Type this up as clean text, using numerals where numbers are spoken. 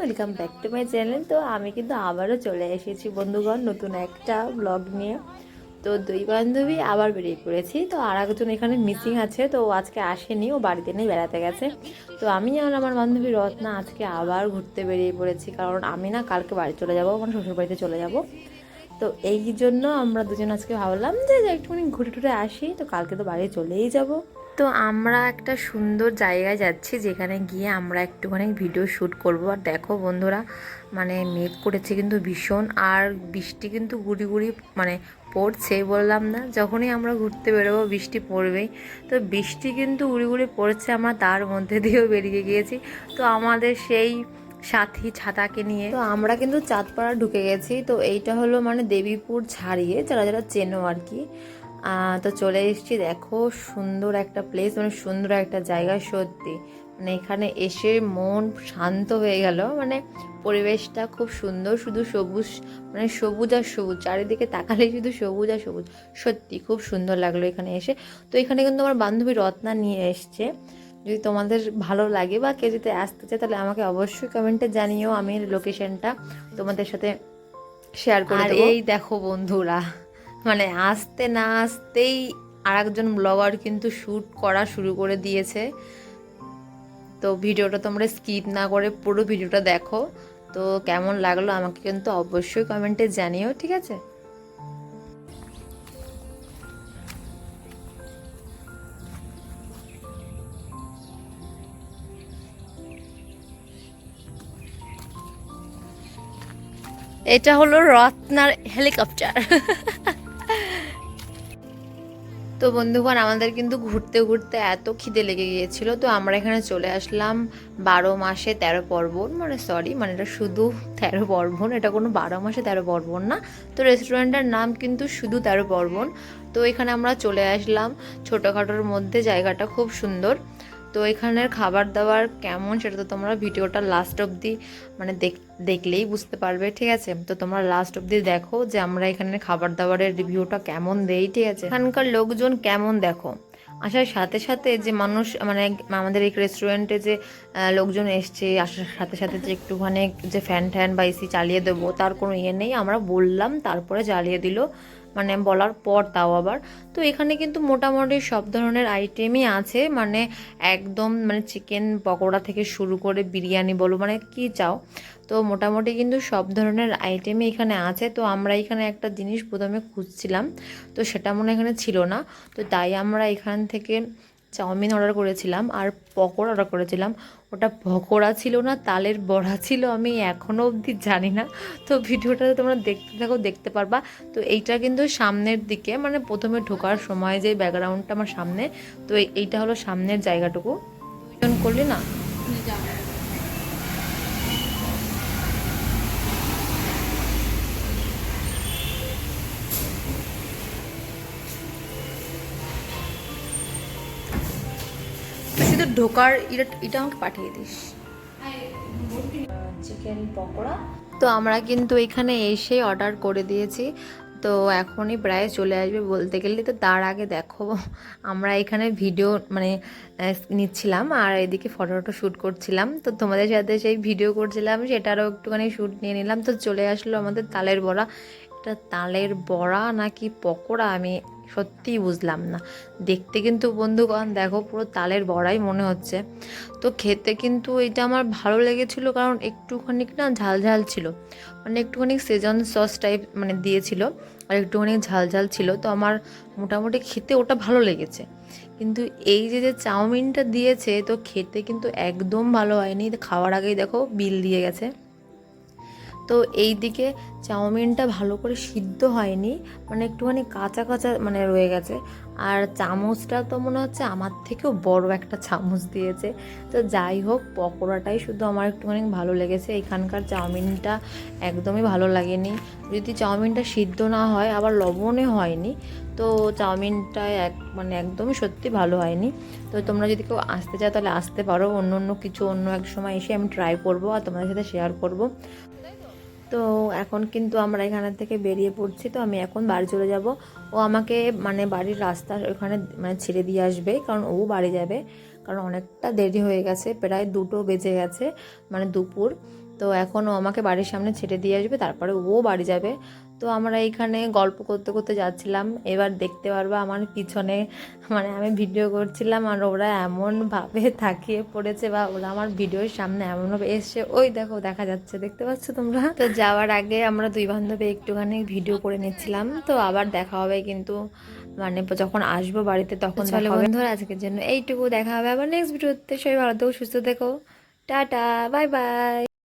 Welcome back to my channel. তো আমি কিন্তু আবারও চলে এসেছি বন্ধুগণ নতুন একটা ব্লগ নিয়ে। তো দুই বান্ধবী আবার বেরিয়ে পড়েছি। তো আর একজন এখানে মিসিং আছে, তো ও আজকে আসেনি, ও বাড়িতে নেই, বেড়াতে গেছে। তো আমি আর আমার বান্ধবী রত্না আজকে আবার ঘুরতে বেরিয়ে পড়েছি, কারণ আমি না কালকে বাড়ি চলে যাবো, মানে শ্বশুরবাড়িতে চলে যাব। তো এই জন্য আমরা দুজন আজকে ভাবলাম যে একটুখানি ঘুরে টুরে আসি, তো কালকে তো বাড়ি চলেই যাব। তো আমরা একটা সুন্দর জায়গায় যাচ্ছি, যেখানে গিয়ে আমরা একটুখানি ভিডিও শ্যুট করব। আর দেখো বন্ধুরা, মানে মেঘ করেছে কিন্তু ভীষণ, আর বৃষ্টি কিন্তু গুড়ি গুড়ি মানে পড়ছে। বললাম না, যখনই আমরা ঘুরতে বেরোবো বৃষ্টি পড়বেই। তো বৃষ্টি কিন্তু গুড়ি গুড়ি পড়ছে, আমরা তার মধ্যে দিয়েও বেরিয়ে গিয়েছি। তো আমাদের সেই সাথী ছাতাকে নিয়ে তো আমরা কিন্তু চাঁদপাড়া ঢুকে গেছি। তো এইটা হলো মানে দেবীপুর ছাড়িয়ে, যারা যারা চেনো আর কি। তো চলে এসেছি। দেখো সুন্দর একটা প্লেস, মানে সুন্দর একটা জায়গা সত্যি। মানে এখানে এসে মন শান্ত হয়ে গেল। মানে পরিবেশটা খুব সুন্দর, শুধু সবুজ, মানে সবুজ আর সবুজ, চারিদিকে তাকালে শুধু সবুজ আর সবুজ। সত্যি খুব সুন্দর লাগলো এখানে এসে। তো এখানে কিন্তু আমার বান্ধবী রত্না নিয়ে এসছে। যদি তোমাদের ভালো লাগে বা কেউ যদি আসতে চায়, তাহলে আমাকে অবশ্যই কমেন্টে জানিও, আমি লোকেশনটা তোমাদের সাথে শেয়ার করে দেবো। আর এই দেখো বন্ধুরা, মানে আসতে না আসতেই আর একজন ব্লগার কিন্তু শ্যুট করা শুরু করে দিয়েছে। তো ভিডিওটা তোমরা স্কিপ না করে পুরো ভিডিওটা দেখো। তো কেমন লাগলো আমাকে কিন্তু অবশ্যই কমেন্টে জানিও, ঠিক আছে? এটা হলো রত্নার হেলিকপ্টার। তো বন্ধুগণ, আমাদের কিন্তু ঘুরতে ঘুরতে এত খিদে লেগে গিয়েছিল, তো আমরা এখানে চলে আসলাম 12 মাসে 13 পার্বণ, মানে সরি, মানে এটা শুধু 13 পার্বণ, এটা কোনো 12 মাসে 13 পার্বণ না। তো রেস্টুরেন্টের নাম কিন্তু শুধু 13 পার্বণ। তো এখানে আমরা চলে আসলাম ছোটোখাটোর মধ্যে, জায়গাটা খুব সুন্দর। তো এখানের খাবার দাবার কেমন সেটা তো তোমরা ভিডিওটা লাস্ট অবধি মানে দেখলেই বুঝতে পারবে, ঠিক আছে? তো তোমরা লাস্ট অবধি দেখো যে আমরা এখানে খাবার দাবারের রিভিউটা কেমন দেই, ঠিক আছে? এখানকার লোকজন কেমন দেখো, আসার সাথে সাথে যে মানুষ, মানে আমাদের এই রেস্টুরেন্টে যে লোকজন এসছে, আসার সাথে সাথে যে একটুখানি যে ফ্যান ট্যান বা এসি চালিয়ে দেবো তার কোনো ইয়ে নেই। আমরা বললাম তারপরে জ্বালিয়ে দিল, মানে বলার পর তাও আবার। তো এখানে কিন্তু মোটামুটি সব ধরনের আইটেমই আছে, মানে একদম মানে চিকেন পকোড়া থেকে শুরু করে বিরিয়ানি বলো, মানে কি চাও। তো মোটামুটি কিন্তু সব ধরনের আইটেমই এখানে আছে। তো আমরা এখানে একটা জিনিস প্রথমে খুঁজছিলাম, তো সেটা মনে এখানে ছিল না। তো তাই আমরা এখান থেকে চাউমিন অর্ডার করেছিলাম আর পকোড়া অর্ডার করেছিলাম। ওটা পকোড়া ছিল না তালের বড়া ছিল, আমি এখনও অবধি জানি না। তো ভিডিওটা তোমরা দেখতে থাকো, দেখতে পারবা। তো এইটা কিন্তু সামনের দিকে, মানে প্রথমে ঢোকার সময় যে ব্যাকগ্রাউন্ডটা আমার সামনে, তো এইটা হলো সামনের জায়গাটুকু। করলি না? তুই শুধু ঢোকার এটা আমাকে পাঠিয়ে দিস, চিকেন পকোড়া। তো আমরা কিন্তু এখানে এসে অর্ডার করে দিয়েছি। তো এখনই প্রায় চলে আসবে বলতে গেলে। তো তার আগে দেখো, আমরা এখানে ভিডিও মানে নিচ্ছিলাম, আর এদিকে ফটো শ্যুট করছিলাম। তো তোমাদের সাথে সেই ভিডিও করছিলাম, সেটারও একটুখানি শ্যুট নিয়ে নিলাম। তো চলে আসলো আমাদের তালের বড়া। এটা তালের বড়া নাকি পকোড়া আমি সত্যিই বুঝলাম না। দেখতে কিন্তু বন্ধুগণ দেখো পুরো তালের বড়াই মনে হচ্ছে। তো খেতে কিন্তু এটা আমার ভালো লেগেছিল, কারণ একটুখানি না ঝাল ঝাল ছিল, মানে একটুখানি সেজন সস টাইপ মানে দিয়েছিল, আর একটুখানি ঝাল ঝাল ছিল। তো আমার মোটামুটি খেতে ওটা ভালো লেগেছে। কিন্তু এই যে যে চাউমিনটা দিয়েছে, তো খেতে কিন্তু একদম ভালো হয়নি। খাওয়ার আগেই দেখো বিল দিয়ে গেছে। তো এই দিকে চাউমিনটা ভালো করে সিদ্ধ হয়নি, মানে একটুখানি কাঁচা কাঁচা মানে রয়ে গেছে। আর চামচটা তো মনে হচ্ছে আমার থেকেও বড় একটা চামচ দিয়েছে। তো যাই হোক, পকোড়াটাই শুধু আমার একটুখানি ভালো লেগেছে, এখানকার চাউমিনটা একদমই ভালো লাগেনি। যদি চাউমিনটা সিদ্ধ না হয়, আবার লবণে হয়নি, তো চাউমিনটা মানে একদমই সত্যি ভালো হয়নি। তো তোমরা যদি কেউ আসতে চাও তাহলে আসতে পারো, অন্য কিছু অন্য এক সময় এসে আমি ট্রাই করবো আর তোমাদের সাথে শেয়ার করব। তো এখন কিন্তু আমরা এখান থেকে বেরিয়ে পড়ছি। তো আমি এখন বাড়ি চলে যাব। ও আমাকে মানে বাড়ির রাস্তা ওখানে মানে ছেড়ে দিয়ে আসবে, কারণ ও বাড়ি যাবে, কারণ অনেকটা দেরি হয়ে গেছে, প্রায় 2টো বেজে গেছে, মানে দুপুর। তো এখন ও আমাকে বাড়ির সামনে ছেড়ে দিয়ে আসবে, তারপরে ও বাড়ি যাবে। তো আমরা এইখানে গল্প করতে করতে যাচ্ছিলাম। এবার দেখতে পারবা আমার পিছনে মানে আমি ভিডিও করছিলাম আর ওরা এমনভাবে তাকিয়ে পড়েছে, বা ওরা আমার ভিডিওর সামনে এমনভাবে এসছে, ওই দেখো দেখা যাচ্ছে, দেখতে পাচ্ছ তোমরা। তো যাওয়ার আগে আমরা দুই বান্ধবী একটুখানি ভিডিও করে নিচ্ছিলাম। তো আবার দেখা হবে কিন্তু মানে যখন আসবো বাড়িতে তখন চলে বন্ধুরা, আজকের জন্য এইটুকু। দেখা হবে আবার নেক্সট ভিডিওতে। সবাই ভালো থেকো, সুস্থ থেকো, টাটা, বাই বাই।